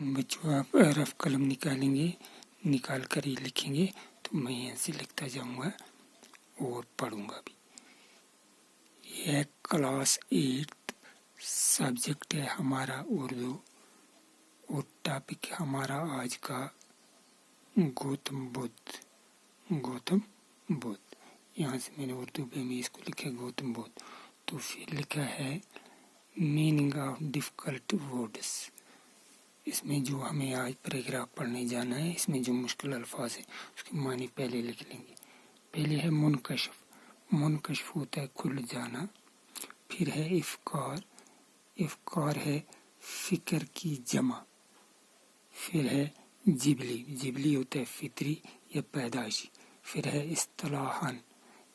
बच्चों आप रफ कलम निकालेंगे, निकाल कर ही लिखेंगे, तो मैं यहाँ से लिखता जाऊँगा और पढ़ूँगा भी। यह क्लास 8 सब्जेक्ट है हमारा उर्दू और टॉपिक है हमारा आज का गौतम बुद्ध। यहाँ से मैंने उर्दू में इसको लिखा है गौतम बुद्ध। तो फिर लिखा है मीनिंग ऑफ डिफिकल्ट वर्ड्स। इसमें जो हमें आज पैराग्राफ पढ़ने जाना है, इसमें जो मुश्किल अल्फाज है उसके मानी पहले लिख लेंगे। पहले है मुनकशिफ। मुनकशिफ होता है खुल जाना। फिर है इफ्कार। इफ्कार है फिक्र की जमा। फिर है जिबली। जिबली होता है फितरी या पैदाइशी। फिर है इस्तिलाहन।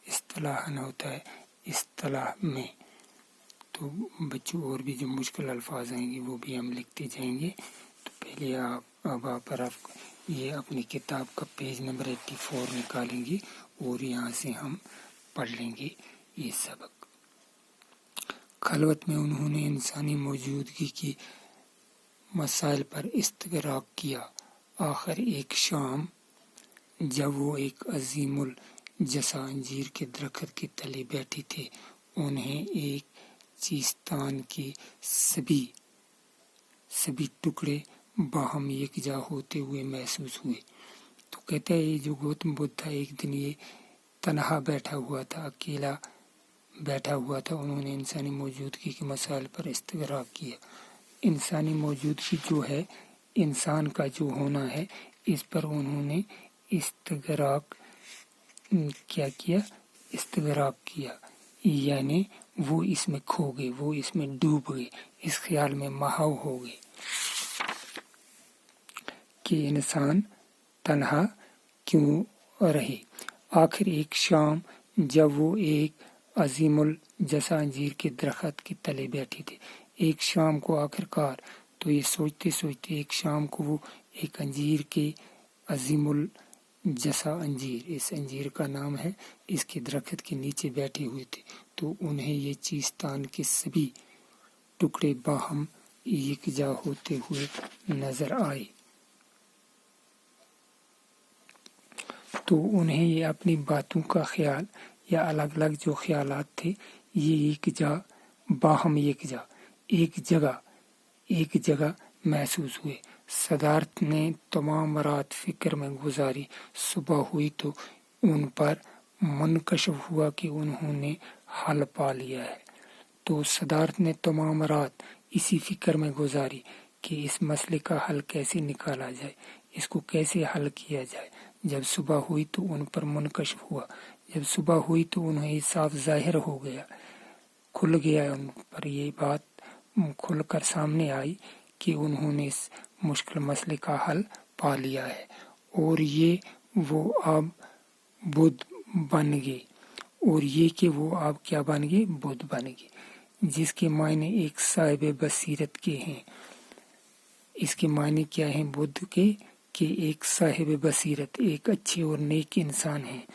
इस्तिलाहन होता है इस्तिलाह में। तो बच्चों और भी जो मुश्किल अल्फाज आएंगे वो भी हम लिखते जाएंगे। तो पहले आप ये अपनी किताब का पेज नंबर 84 निकालेंगे और यहाँ से हम पढ़ लेंगे ये सबक। खलवत में उन्होंने इंसानी मौजूदगी की मसाइल पर इस्तगराक किया। आखिर एक शाम जब वो एक अजीमुल जसा अंजीर के दरख्त के तले बैठे थे, उन्हें एक चीस्तान के सभी टुकड़े बाहम यकजा होते हुए महसूस हुए। तो कहते हैं ये जो गौतम बुद्ध था, एक दिन ये तन्हा बैठा हुआ था, अकेला बैठा हुआ था। उन्होंने इंसानी मौजूदगी के मसाइल पर इस्तगराक किया। इंसानी मौजूदगी जो है, इंसान का जो होना है, इस पर उन्होंने इस्तगराक क्या किया? इस्तगराक किया, यानी वो इसमें खो गए, वो इसमें डूब गए, इस ख्याल में महाव हो गए कि इंसान तन्हा क्यों रहे। आखिर एक शाम जब वो एक अजीमुल जसा अंजीर के दरख्त के तले बैठे थे, एक शाम को आखिरकार तो ये सोचते सोचते एक शाम को वो एक अंजीर के अजीमुल जसा अंजीर, इस अंजीर का नाम है, इसके दरख्त के नीचे बैठे हुए थे। तो उन्हें ये चीस्तान के सभी टुकड़े बाहम यकजा होते हुए नजर आए। तो उन्हें ये अपनी बातों का ख्याल या अलग अलग जो ख्यालात थे, ये यकजा बाहम यकजा एक जगह महसूस हुए। सदारत ने तमाम रात फिक्र में गुजारी। सुबह हुई तो उन पर मुनकशिफ हुआ कि उन्होंने हल पा लिया है। तो सदारत ने तमाम रात इसी फिक्र में गुजारी कि इस मसले का हल कैसे निकाला जाए, इसको कैसे हल किया जाए। जब सुबह हुई तो उन पर मुनकशिफ हुआ। जब सुबह हुई तो उन्हें साफ जाहिर हो गया, खुल गया, उन पर ये बात खुलकर सामने आई कि उन्होंने इस मुश्किल मसले का हल पा लिया है और ये वो अब बुद्ध बन गए। और ये कि वो अब क्या बन गए? बुद्ध बन गए, जिसके मायने एक साहिब बसीरत के हैं। इसके मायने क्या हैं बुद्ध के? कि एक साहिब बसीरत, एक अच्छे और नेक इंसान हैं।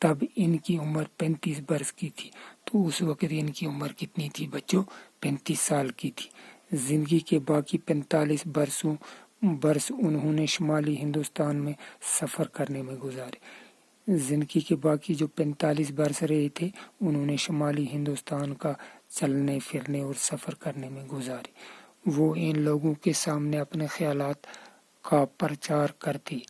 तब इनकी उम्र 35 बरस की थी। तो उस वक्त इनकी उम्र कितनी थी बच्चों? 35 साल की थी। जिंदगी के बाकी 45 बरस उन्होंने शुमाली हिंदुस्तान में सफ़र करने में गुजारे। जिंदगी के बाकी जो 45 बरस रहे थे, उन्होंने शुमाली हिंदुस्तान का चलने फिरने और सफ़र करने में गुजारे। वो इन लोगों के सामने अपने ख्यालात का प्रचार करते।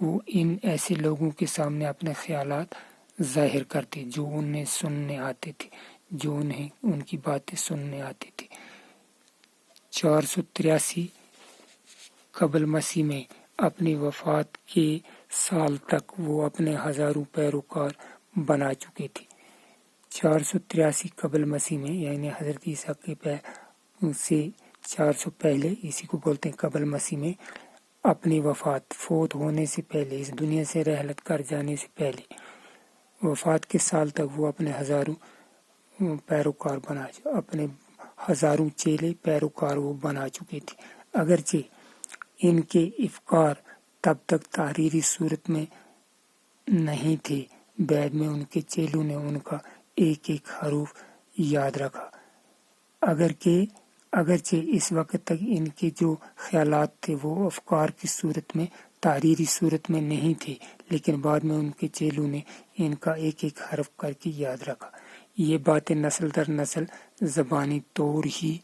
वो इन ऐसे लोगों के सामने अपने ख्यालात जाहिर करते जो उन्हें सुनने आते थे, जो उन्हें उनकी बातें सुनने आती थी। 483 कबल मसीह में अपनी वफात के साल तक वो अपने हजारों पैरोकार बना चुके थे। 483 कबल मसीह में, यानी हजरत ईसा के से 400 पहले, इसी को बोलते हैं कबल मसीह में, अपनी वफात फोत होने से पहले, इस दुनिया से रहलत कर जाने से पहले, वफात के साल तक वो अपने हजारों पैरोकार अपने हजारों चेले पैरोकार वो बना चुके थे। अगरचे इनके इफ्कार तब तक तहरीरी सूरत में नहीं थे, बाद में उनके चेलों ने उनका एक एक हरूफ याद रखा। اگرچہ اس وقت تک ان کے جو خیالات تھے وہ افکار کی صورت میں، تحریری صورت میں نہیں تھے، لیکن بعد میں ان کے چیلوں نے ان کا ایک ایک حرف کر کے یاد رکھا۔ یہ باتیں نسل در نسل زبانی طور ہی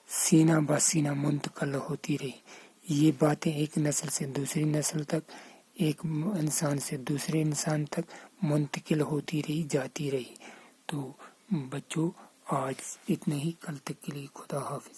سینہ بہ سینہ منتقل ہوتی رہی۔ یہ باتیں ایک نسل سے دوسری نسل تک، ایک انسان سے دوسرے انسان تک منتقل ہوتی رہی، جاتی رہی۔ تو بچوں آج اتنے ہی، کل تک کے لیے خدا حافظ۔